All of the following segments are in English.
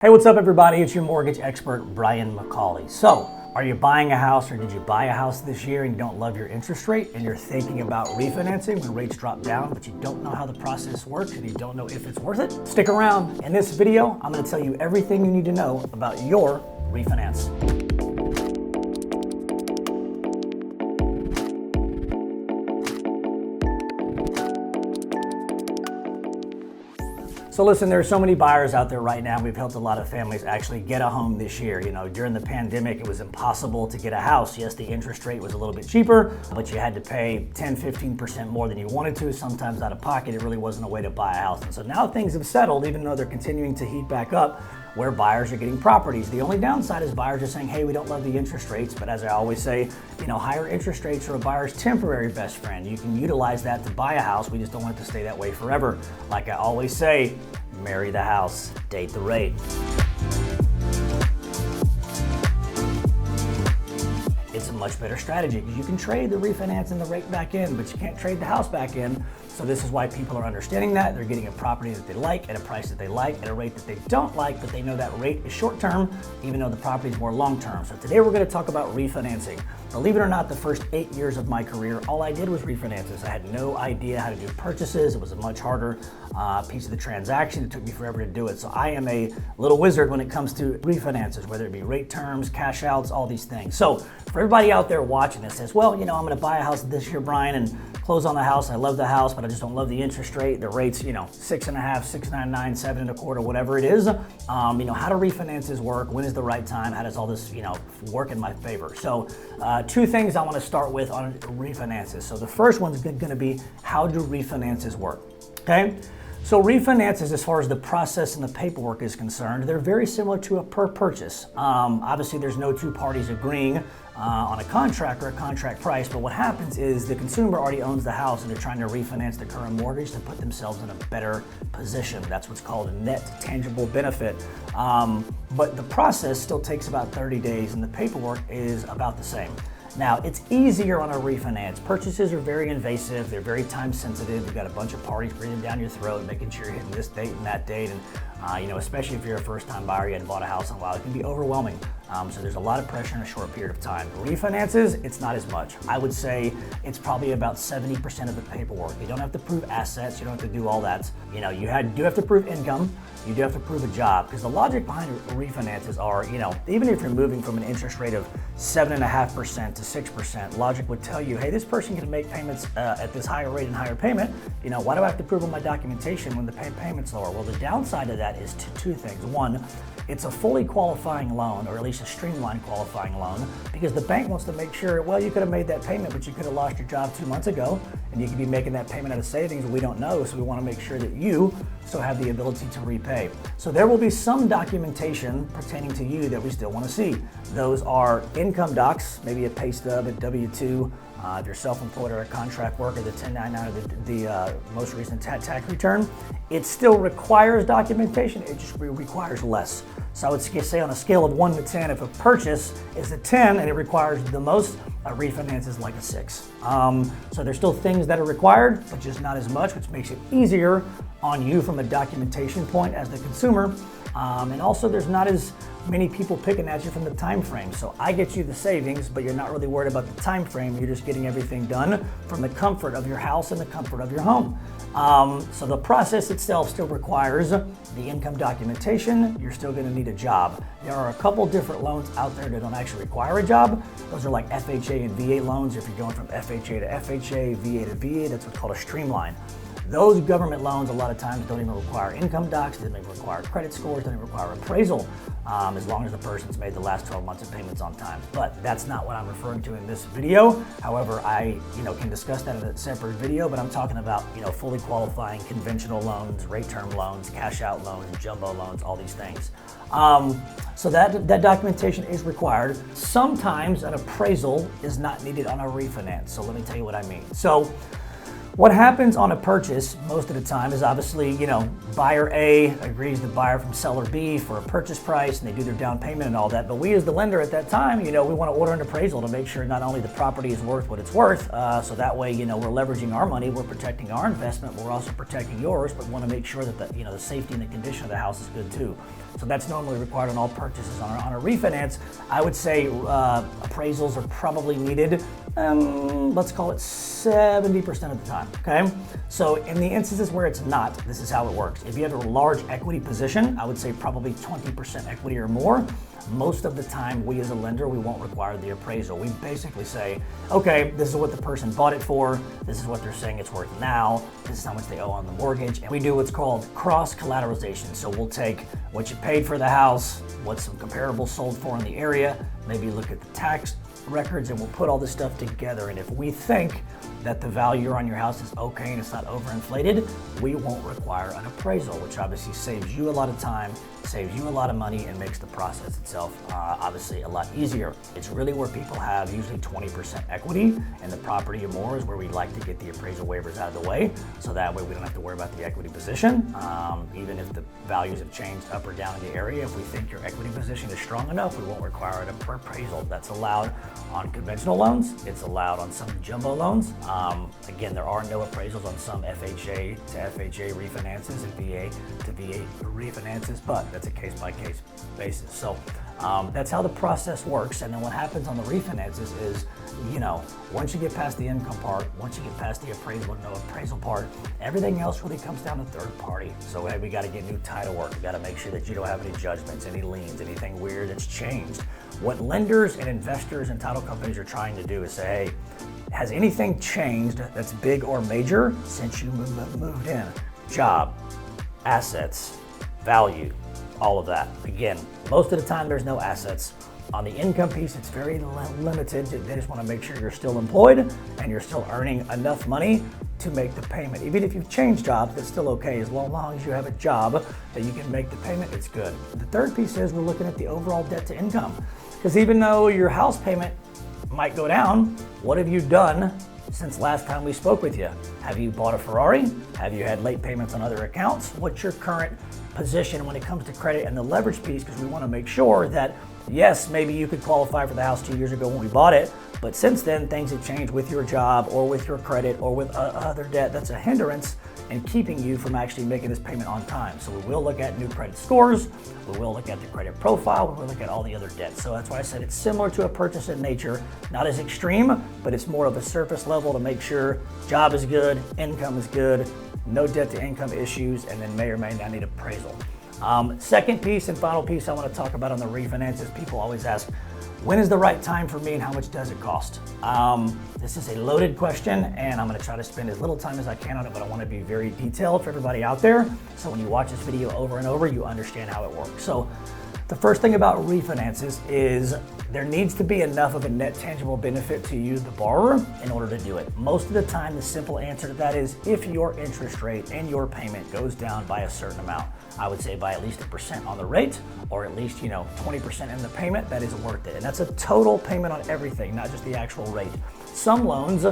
Hey, what's up everybody? It's your mortgage expert, Brian McCauley. So, are you buying a house or did you buy a house this year and you don't love your interest rate and you're thinking about refinancing when rates drop down, but you don't know how the process works and you don't know if it's worth it? Stick around. In this video, I'm going to tell you everything you need to know about your refinance. So listen, there are so many buyers out there right now. We've helped a lot of families actually get a home this year. You know, during the pandemic, it was impossible to get a house. Yes, the interest rate was a little bit cheaper, but you had to pay 10, 15% more than you wanted to, sometimes out of pocket. It really wasn't a way to buy a house. And so now things have settled, even though they're continuing to heat back up, where buyers are getting properties. The only downside is buyers are saying, hey, we don't love the interest rates, but as I always say, you know, higher interest rates are a buyer's temporary best friend. You can utilize that to buy a house. We just don't want it to stay that way forever. Like I always say, marry the house, date the rate. It's a much better strategy because you can trade the refinance and the rate back in, but you can't trade the house back in. So this is why people are understanding that. They're getting a property that they like at a price that they like at a rate that they don't like, but they know that rate is short term, even though the property is more long term. So today we're going to talk about refinancing. Believe it or not, the first 8 years of my career, all I did was refinances. I had no idea how to do purchases. It was a much harder piece of the transaction. It took me forever to do it. So I am a little wizard when it comes to refinances, whether it be rate terms, cash outs, all these things. So for everybody out there watching this says, well, you know, I'm going to buy a house this year, Brian, and close on the house. I love the house, but I just don't love the interest rate. The rate's, you know, 6.5, 6.99, 7.25, whatever it is. You know, how do refinances work? When is the right time? How does all this, you know, work in my favor? So two things I want to start with on refinances. So the first one's going to be, how do refinances work? Okay. So refinances, as far as the process and the paperwork is concerned, they're very similar to a per purchase. Obviously, there's no two parties agreeing on a contract or a contract price, but what happens is the consumer already owns the house and they're trying to refinance the current mortgage to put themselves in a better position. That's what's called a net tangible benefit. But the process still takes about 30 days and the paperwork is about the same. Now, it's easier on a refinance. Purchases are very invasive. They're very time sensitive. You've got a bunch of parties breathing down your throat, making sure you're hitting this date and that date. And, you know, especially if you're a first-time buyer, you hadn't bought a house in a while, it can be overwhelming. So there's a lot of pressure in a short period of time. Refinances, it's not as much. I would say it's probably about 70% of the paperwork. You don't have to prove assets. You don't have to do all that. You know, you do have to prove income. You do have to prove a job, because the logic behind refinances are, you know, even if you're moving from an interest rate of 7.5% to 6%, logic would tell you, hey, this person can make payments at this higher rate and higher payment. You know, why do I have to prove on my documentation when the payment's lower? Well, the downside of that is two things. One, it's a fully qualifying loan, or at least a streamlined qualifying loan, because the bank wants to make sure, well, you could have made that payment, but you could have lost your job 2 months ago, and you could be making that payment out of savings. We don't know, so we want to make sure that you still have the ability to repay. So there will be some documentation pertaining to you that we still want to see. Those are income docs, maybe a pay stub, a W-2, if you're self-employed or a contract worker, the 1099 or the most recent tax return. It still requires documentation, it just requires less. So I would say on a scale of 1 to 10, if a purchase is a 10 and it requires the most, a refinance is like a 6. So there's still things that are required, but just not as much, which makes it easier on you from a documentation point as the consumer. And also there's not as many people picking at you from the time frame. So I get you the savings, but you're not really worried about the time frame. You're just getting everything done from the comfort of your house and the comfort of your home. So the process itself still requires the income documentation. You're still going to need a job. There are a couple different loans out there that don't actually require a job. Those are like FHA and VA loans. If you're going from FHA to FHA, VA to VA, that's what's called a streamline. Those government loans a lot of times don't even require income docs, they don't even require credit scores, they don't even require appraisal, as long as the person's made the last 12 months of payments on time. But that's not what I'm referring to in this video. However, I can discuss that in a separate video, but I'm talking about fully qualifying conventional loans, rate term loans, cash out loans, jumbo loans, all these things. So that documentation is required. Sometimes an appraisal is not needed on a refinance. So let me tell you what I mean. So What happens on a purchase most of the time is obviously, buyer A agrees to buyer from seller B for a purchase price and they do their down payment and all that. But we as the lender at that time, we want to order an appraisal to make sure not only the property is worth what it's worth, so that way, we're leveraging our money, we're protecting our investment, but we're also protecting yours, but want to make sure that the safety and the condition of the house is good too. So that's normally required on all purchases. On a refinance, I would say appraisals are probably needed, let's call it 70% of the time, okay? So in the instances where it's not, this is how it works. If you have a large equity position, I would say probably 20% equity or more. Most of the time, we as a lender, we won't require the appraisal. We basically say, okay, this is what the person bought it for, this is what they're saying it's worth now, this is how much they owe on the mortgage, and we do what's called cross-collateralization. So we'll take what you paid for the house, what some comparables sold for in the area, maybe look at the tax records, and we'll put all this stuff together. And if we think that the value on your house is okay and it's not overinflated, we won't require an appraisal, which obviously saves you a lot of time, saves you a lot of money, and makes the process itself obviously a lot easier. It's really where people have usually 20% equity in the property or more is where we like to get the appraisal waivers out of the way, so that way we don't have to worry about the equity position. Even if the values have changed up or down in the area, if we think your equity position is strong enough, we won't require an appraisal. That's allowed on conventional loans. It's allowed on some jumbo loans. Again, there are no appraisals on some FHA to FHA refinances and VA to VA refinances, but that's a case-by-case basis. So that's how the process works. And then what happens on the refinances is, once you get past the income part, once you get past the appraisal and no appraisal part, everything else really comes down to third party. So hey, we got to get new title work. We got to make sure that you don't have any judgments, any liens, anything weird that's changed. What lenders and investors and title companies are trying to do is say, hey, has anything changed that's big or major since you moved in? Job, assets, value, all of that. Again, most of the time there's no assets. On the income piece, it's very limited. They just want to make sure you're still employed and you're still earning enough money to make the payment. Even if you've changed jobs, that's still okay. As long as you have a job that you can make the payment, it's good. The third piece is we're looking at the overall debt to income. Because even though your house payment might go down, what have you done since last time we spoke with you? Have you bought a Ferrari? Have you had late payments on other accounts? What's your current position when it comes to credit and the leverage piece? Because we want to make sure that, yes, maybe you could qualify for the house 2 years ago when we bought it, but since then things have changed with your job or with your credit or with other debt that's a hindrance in keeping you from actually making this payment on time. So we will look at new credit scores, we will look at the credit profile, we will look at all the other debts. So that's why I said it's similar to a purchase in nature, not as extreme, but it's more of a surface level to make sure job is good, income is good, no debt to income issues, and then may or may not need appraisal. Second piece and final piece I want to talk about on the refinances, people always ask, when is the right time for me and how much does it cost? This is a loaded question and I'm going to try to spend as little time as I can on it, but I want to be very detailed for everybody out there. So when you watch this video over and over, you understand how it works. So the first thing about refinances is there needs to be enough of a net tangible benefit to you, the borrower, in order to do it. Most of the time, the simple answer to that is if your interest rate and your payment goes down by a certain amount. I would say by at least 1% on the rate, or at least 20% in the payment, that is worth it. And that's a total payment on everything, not just the actual rate. Some loans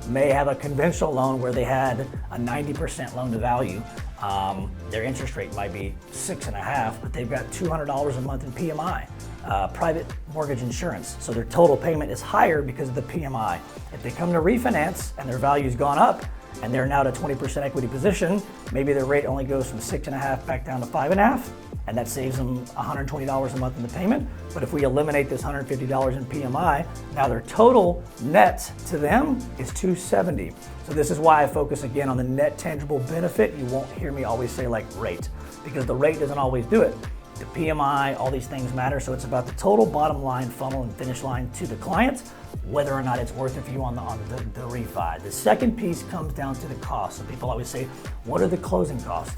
may have a conventional loan where they had a 90% loan to value. Their interest rate might be 6.5, but they've got $200 a month in PMI, private mortgage insurance. So their total payment is higher because of the PMI. If they come to refinance and their value's gone up and they're now at a 20% equity position, maybe their rate only goes from 6.5 back down to 5.5, and that saves them $120 a month in the payment. But if we eliminate this $150 in PMI, now their total net to them is $270. So this is why I focus again on the net tangible benefit. You won't hear me always say like rate, because the rate doesn't always do it. The PMI, all these things matter. So it's about the total bottom line funnel and finish line to the client, whether or not it's worth it for you on the refi. The second piece comes down to the cost. So people always say, what are the closing costs?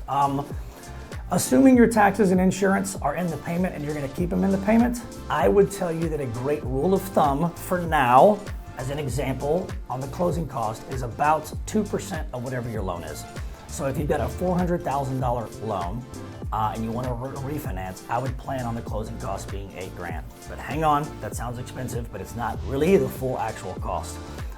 Assuming your taxes and insurance are in the payment and you're going to keep them in the payment, I would tell you that a great rule of thumb for now, as an example, on the closing cost is about 2% of whatever your loan is. So if you've got a $400,000 loan and you want to refinance, I would plan on the closing cost being $8,000. But hang on, that sounds expensive, but it's not really the full actual cost.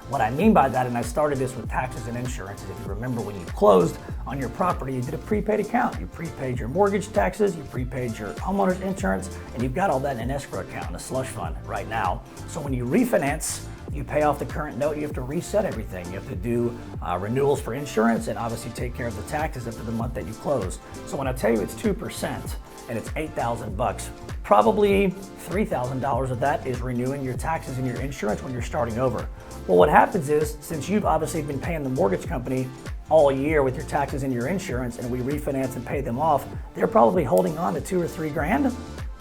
What I mean by that, and I started this with taxes and insurance, is if you remember when you closed on your property, you did a prepaid account. You prepaid your mortgage taxes, you prepaid your homeowner's insurance, and you've got all that in an escrow account, in a slush fund right now. So when you refinance, you pay off the current note, you have to reset everything. You have to do renewals for insurance and obviously take care of the taxes after the month that you closed. So when I tell you it's 2% and it's $8,000, probably $3,000 of that is renewing your taxes and your insurance when you're starting over. Well, what happens is, since you've obviously been paying the mortgage company all year with your taxes and your insurance, and we refinance and pay them off, they're probably holding on to $2 or $3 grand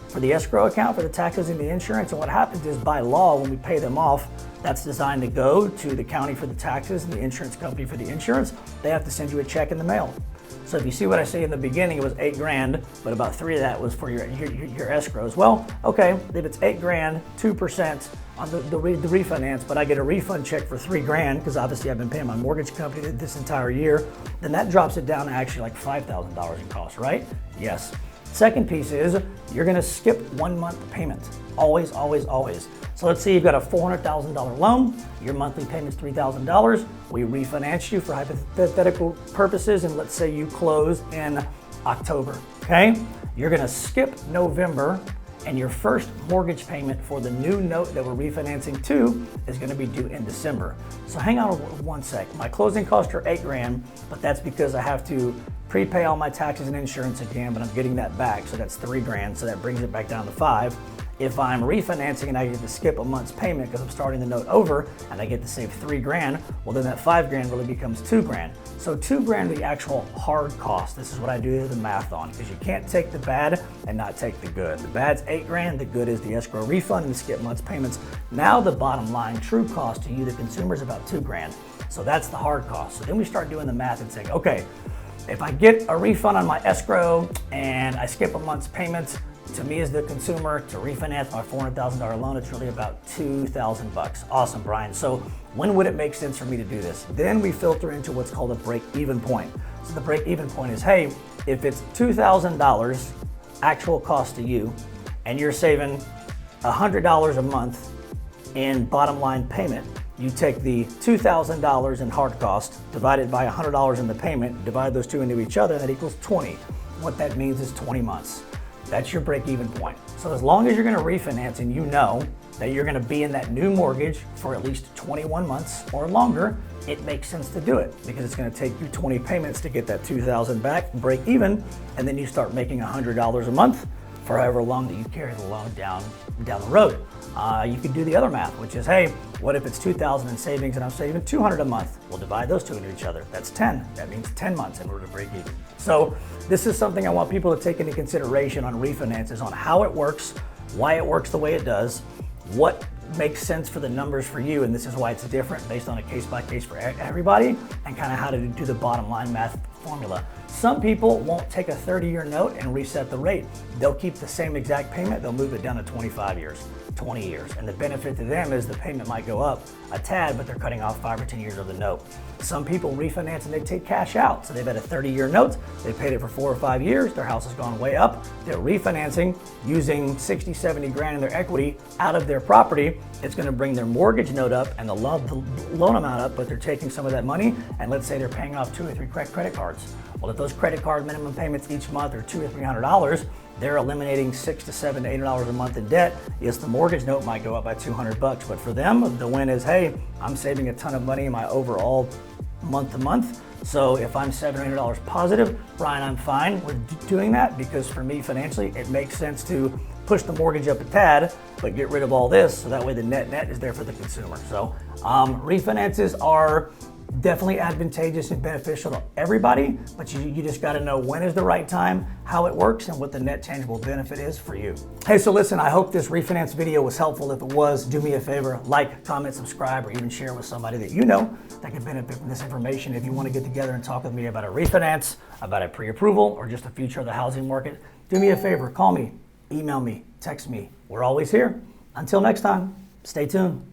for the escrow account, for the taxes and the insurance. And what happens is, by law, when we pay them off, that's designed to go to the county for the taxes and the insurance company for the insurance. They have to send you a check in the mail. So if you see what I say in the beginning, it was $8 grand, but about 3 of that was for your escrows. Well, okay, if it's $8 grand, 2% on the refinance, but I get a refund check for $3 grand because obviously I've been paying my mortgage company this entire year, then that drops it down to actually like $5,000 in cost, right? Yes. Second piece is you're gonna skip 1 month payment. Always, always, always. So let's say you've got a $400,000 loan, your monthly payment's $3,000. We refinance you for hypothetical purposes, and let's say you close in October, okay? You're gonna skip November, and your first mortgage payment for the new note that we're refinancing to is gonna be due in December. So hang on one sec. My closing costs are $8 grand, but that's because I have to prepay all my taxes and insurance again, but I'm getting that back, so that's $3 grand, so that brings it back down to 5. If I'm refinancing and I get to skip a month's payment because I'm starting the note over and I get to save $3 grand, well then that $5 grand really becomes $2 grand. So $2 grand the actual hard cost. This is what I do the math on, because you can't take the bad and not take the good. The bad's $8 grand, the good is the escrow refund and the skip months payments. Now the bottom line true cost to you, the consumer, is about $2 grand. So that's the hard cost. So then we start doing the math and saying, okay, if I get a refund on my escrow and I skip a month's payments, to me as the consumer, to refinance my $400,000 loan, it's really about $2,000. Awesome, Brian. So when would it make sense for me to do this? Then we filter into what's called a break-even point. So the break-even point is, hey, if it's $2,000 actual cost to you, and you're saving $100 a month in bottom line payment, you take the $2,000 in hard cost, divide it by $100 in the payment, divide those two into each other, that equals 20. What that means is 20 months. That's your break-even point. So as long as you're gonna refinance and you know that you're gonna be in that new mortgage for at least 21 months or longer, it makes sense to do it, because it's gonna take you 20 payments to get that $2,000 back, break even, and then you start making $100 a month for however long that you carry the loan down the road. You could do the other math, which is, hey, what if it's $2,000 in savings and I'm saving $200 a month? We'll divide those two into each other. That's 10. That means 10 months in order to break even. So this is something I want people to take into consideration on refinances, on how it works, why it works the way it does, what makes sense for the numbers for you, and this is why it's different based on a case-by-case for everybody, and kind of how to do the bottom line math formula. Some people won't take a 30-year note and reset the rate. They'll keep the same exact payment, they'll move it down to 25 years, 20 years, and the benefit to them is the payment might go up a tad, but they're cutting off 5 or 10 years of the note. Some people refinance and they take cash out. So they've had a 30-year note, they paid it for 4 or 5 years, their house has gone way up, they're refinancing using 60, 70 grand in their equity out of their property. It's gonna bring their mortgage note up and the loan amount up, but they're taking some of that money, and let's say they're paying off 2 or 3 credit cards. Well, if those credit card minimum payments each month are $200 or $300, they're eliminating $600 to $700 to $800 a month in debt. Yes, the mortgage note might go up by $200, but for them, the win is, hey, I'm saving a ton of money in my overall month to month. So if I'm $700 or $800 positive, Brian, I'm fine with doing that, because for me financially, it makes sense to push the mortgage up a tad, but get rid of all this, so that way the net is there for the consumer. So refinances are definitely advantageous and beneficial to everybody, but you just got to know when is the right time, how it works, and what the net tangible benefit is for you. Hey, so listen, I hope this refinance video was helpful. If it was, do me a favor, like, comment, subscribe, or even share with somebody that you know that could benefit from this information. If you want to get together and talk with me about a refinance, about a pre-approval, or just the future of the housing market, do me a favor, call me, email me, text me. We're always here. Until next time, stay tuned.